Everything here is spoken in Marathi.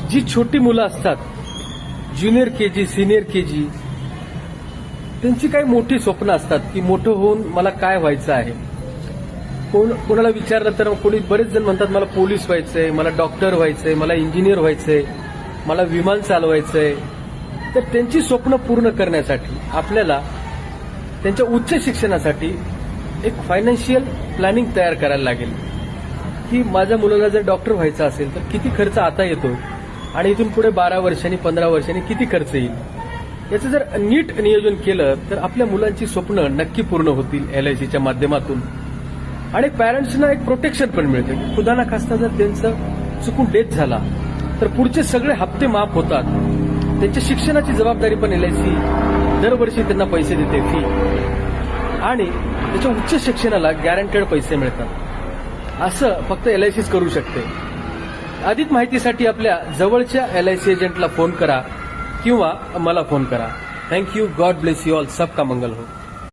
जी छोटी मुलं असतात, ज्युनियर केजी, सिनियर केजी, त्यांची काही मोठी स्वप्न असतात की मोठं होऊन मला काय व्हायचं आहे. कोणाला विचारलं तर कोणी बरेच जण म्हणतात मला पोलीस व्हायचंय, मला डॉक्टर व्हायचंय, मला इंजिनियर व्हायचंय, मला विमान चालवायचंय. तर त्यांची स्वप्न पूर्ण करण्यासाठी आपल्याला त्यांच्या उच्च शिक्षणासाठी एक फायनान्शियल प्लॅनिंग तयार करायला लागेल की माझ्या मुलाला जर डॉक्टर व्हायचं असेल तर किती खर्च आता येतो आणि इथून पुढे 12 वर्षांनी 15 वर्षांनी किती खर्च येईल. याचं जर नीट नियोजन केलं तर आपल्या मुलांची स्वप्न नक्की पूर्ण होतील LICच्या माध्यमातून. आणि पॅरेंट्सना एक प्रोटेक्शन पण मिळते. खुदा ना खास्ता जर त्यांचं चुकून डेथ झाला तर पुढचे सगळे हप्ते माफ होतात. त्यांच्या शिक्षणाची जबाबदारी पण LIC दरवर्षी त्यांना पैसे देते फी, आणि त्याच्या उच्च शिक्षणाला गॅरंटेड पैसे मिळतात. असं फक्त LICच करू शकते. अधिक माहितीसाठी आपल्या जवळच्या LIC एजंटला फोन करा किंवा मला फोन करा. Thank you. God bless you all. सबका मंगल हो.